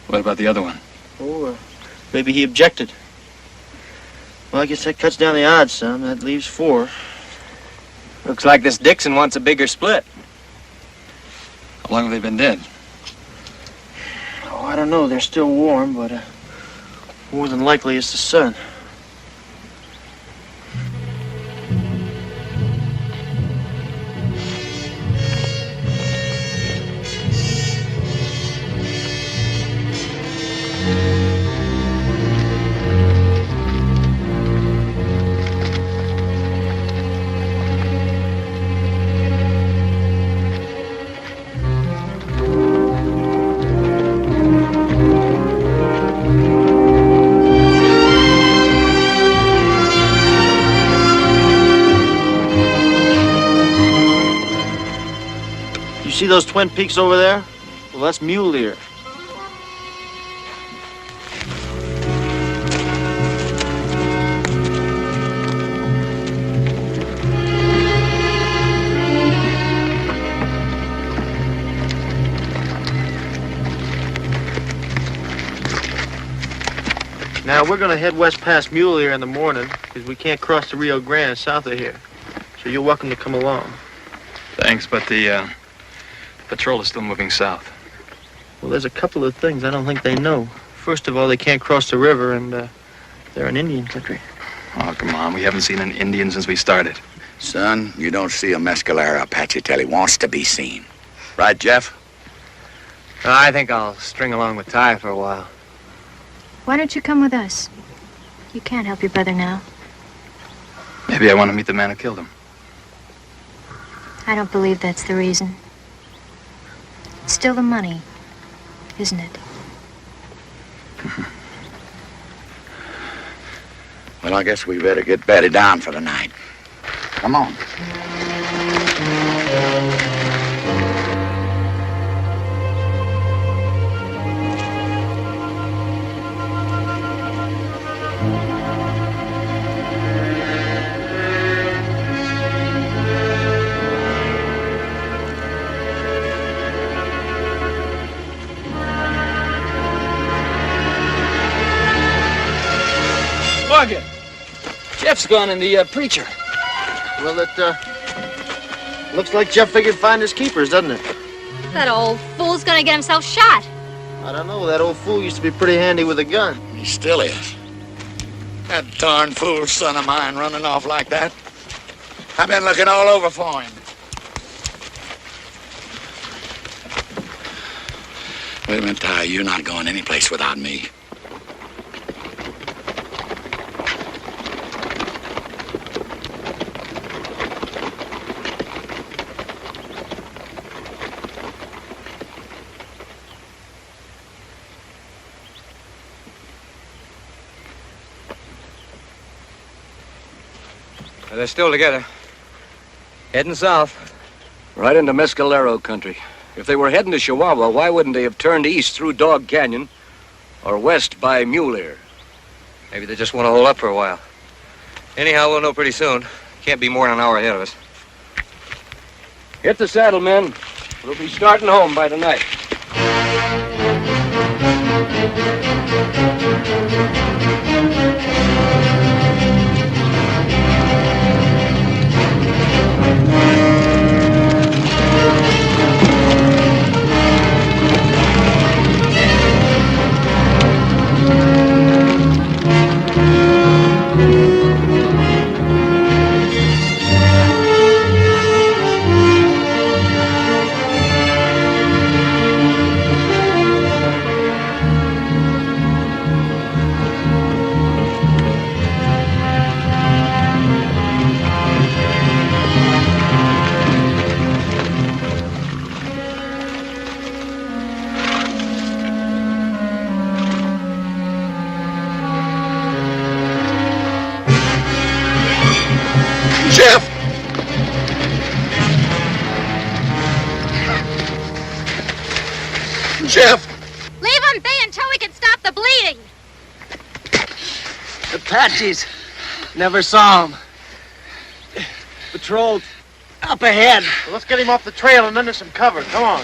What about the other one? Oh, maybe he objected. Well, I guess that cuts down the odds some. That leaves 4. Looks like this Dixon wants a bigger split. How long have they been dead? Oh, I don't know. They're still warm, but more than likely it's the sun. See those twin peaks over there? Well, that's Mule Deer. Now, we're going to head west past Mule Deer in the morning because we can't cross the Rio Grande south of here. So you're welcome to come along. Thanks, but the patrol is still moving south. Well, there's a couple of things I don't think they know. First of all, they can't cross the river, and they're in Indian country. Oh, come on. We haven't seen an Indian since we started. Son, you don't see a mescalero Apache till he wants to be seen. Right, Jeff? I think I'll string along with Ty for a while. Why don't you come with us? You can't help your brother now. Maybe I want to meet the man who killed him. I don't believe that's the reason. It's still the money, isn't it? Well, I guess we better get bedded down for the night. Come on. Morgan, Jeff's gone in the preacher. Well, it looks like Jeff figured find his keepers, doesn't it? That old fool's gonna get himself shot. I don't know. That old fool used to be pretty handy with a gun. He still is. That darn fool son of mine running off like that. I've been looking all over for him. Wait a minute, Ty. You're not going anyplace without me. They're still together. Heading south. Right into Mescalero country. If they were heading to Chihuahua, why wouldn't they have turned east through Dog Canyon or west by Mule Ear? Maybe they just want to hold up for a while. Anyhow, we'll know pretty soon. Can't be more than an hour ahead of us. Hit the saddle, men. We'll be starting home by tonight. Jeff! Jeff! Leave him be until we can stop the bleeding. Apaches. Never saw him. Patrol up ahead. Well, let's get him off the trail and under some cover. Come on.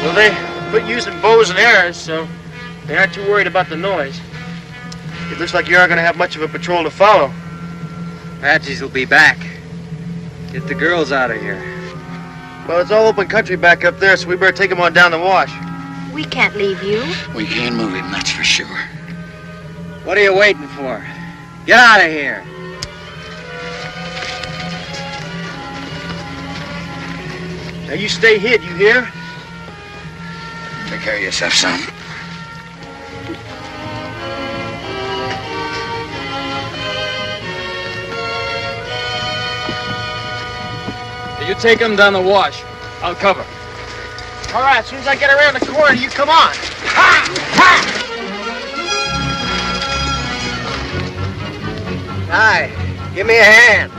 Well, they quit using bows and arrows, so they aren't too worried about the noise. It looks like you aren't going to have much of a patrol to follow. Apaches will be back. Get the girls out of here. Well, it's all open country back up there, so we better take them on down the wash. We can't leave you. We can't move him, that's for sure. What are you waiting for? Get out of here. Now you stay hid, you hear? Take care of yourself, son. You take him down the wash. I'll cover. All right, as soon as I get around the corner, you come on. Ha! Ha! Hi, give me a hand.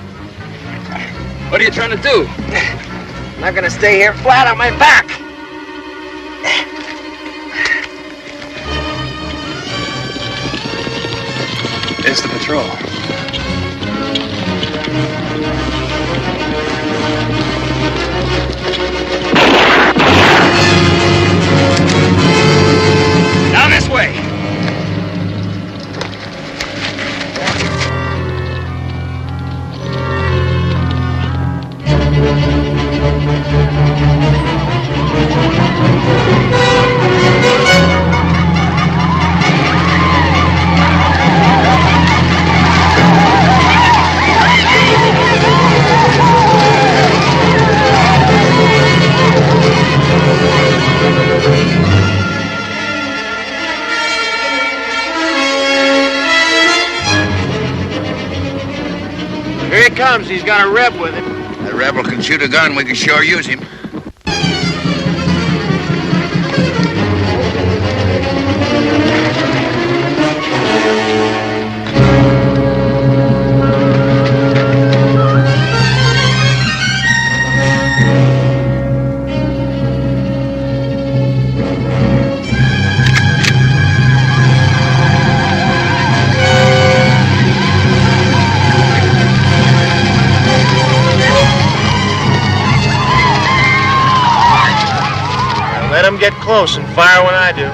What are you trying to do? I'm not gonna stay here flat on my back. There's the patrol. Down this way. Here he comes. He's got a Reb with him. The rebel can shoot a gun. We can sure use him. Let him get close and fire when I do.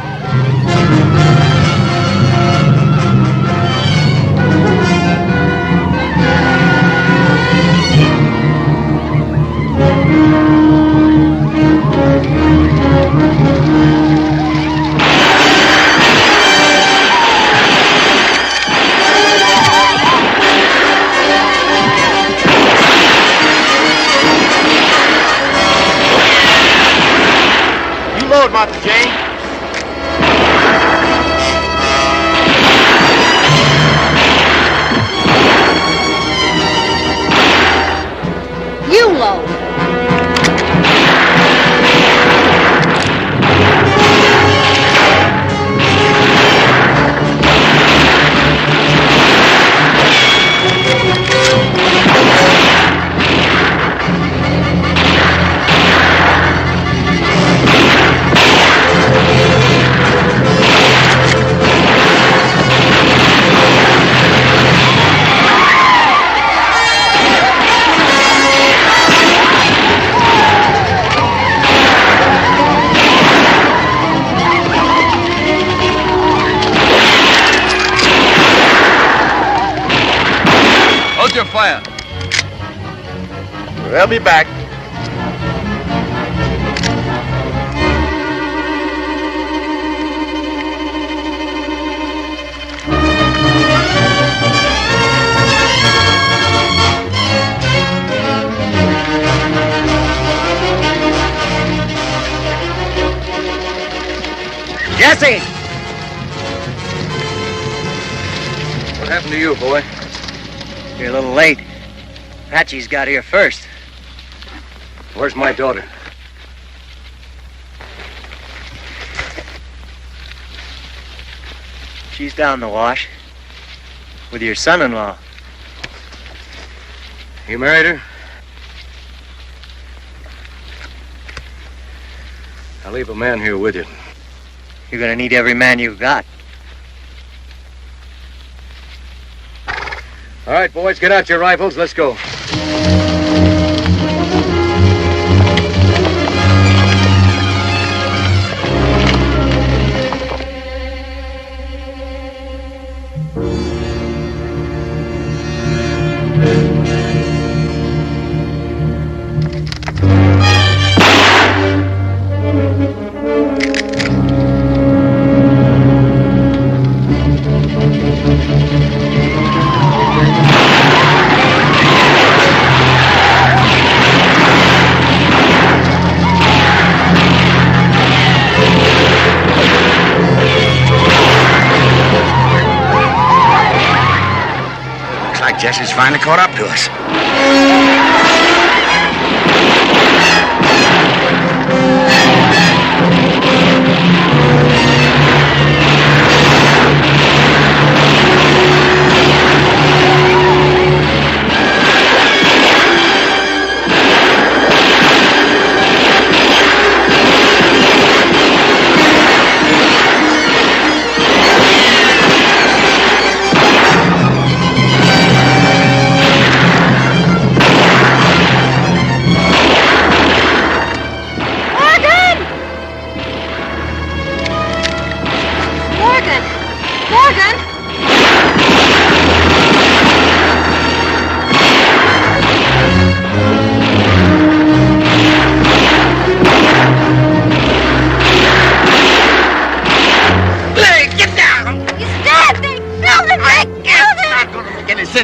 your fire. They'll be back. Jesse! What happened to you, boy? You're a little late. Patchy's got here first. Where's my daughter? She's down the wash. With your son-in-law. You married her? I'll leave a man here with you. You're gonna need every man you've got. All right, boys, get out your rifles. Let's go. Jesse's finally caught up to us.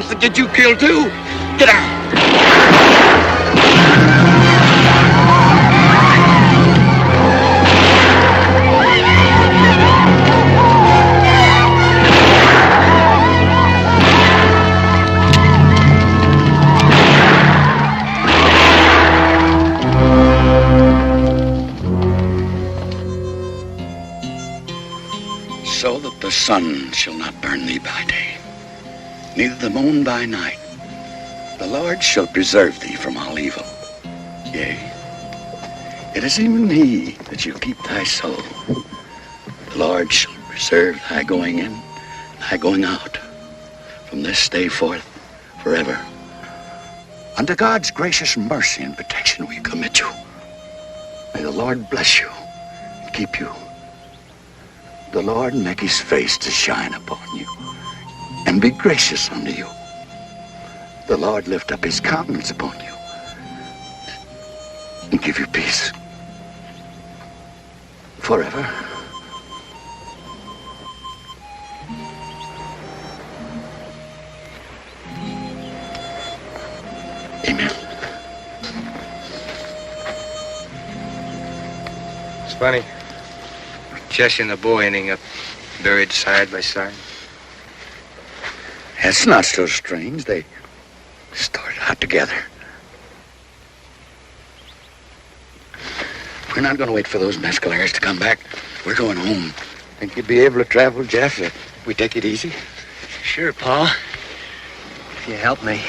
To get you killed too. Get out. So that the sun shall not burn thee by day, neither the moon by night. The Lord shall preserve thee from all evil. Yea, it is even he that shall keep thy soul. The Lord shall preserve thy going in, thy going out, from this day forth, forever. Unto God's gracious mercy and protection we commit you. May the Lord bless you and keep you. The Lord make his face to shine upon you and be gracious unto you. The Lord lift up his countenance upon you and give you peace forever. Amen. It's funny. Jesse and the boy ending up buried side by side. That's not so strange. They started out together. We're not going to wait for those mescalers to come back. We're going home. Think you'd be able to travel, Jeff, if we take it easy? Sure, Pa. If you help me.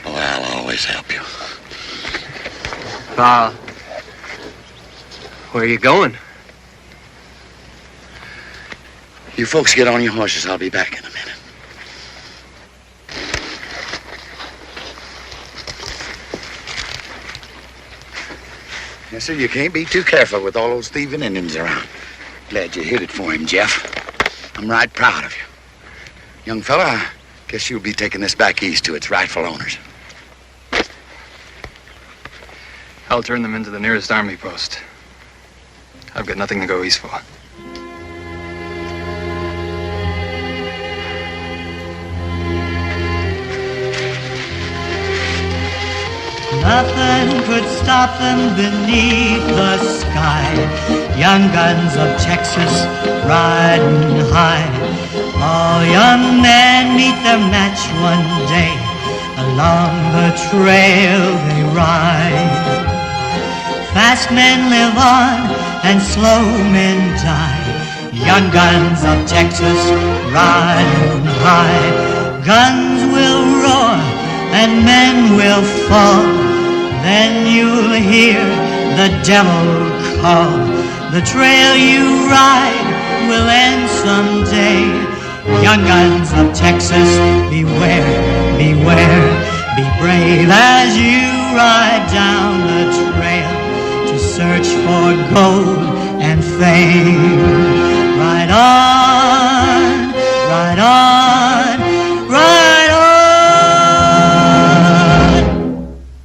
Oh, I'll always help you. Pa, where are you going? You folks get on your horses. I'll be back in a minute. Yes, sir, you can't be too careful with all those thieving Indians around. Glad you hit it for him, Jeff. I'm right proud of you. Young fella, Guess you'll be taking this back east to its rightful owners. I'll turn them into the nearest army post. I've got nothing to go east for. Nothing could stop them beneath the sky. Young guns of Texas riding high. All young men meet their match one day. Along the trail they ride. Fast men live on and slow men die. Young guns of Texas riding high. Guns will roar and men will fall. Then you'll hear the devil call. The trail you ride will end someday. Young guns of Texas, beware, beware. Be brave as you ride down the trail to search for gold and fame.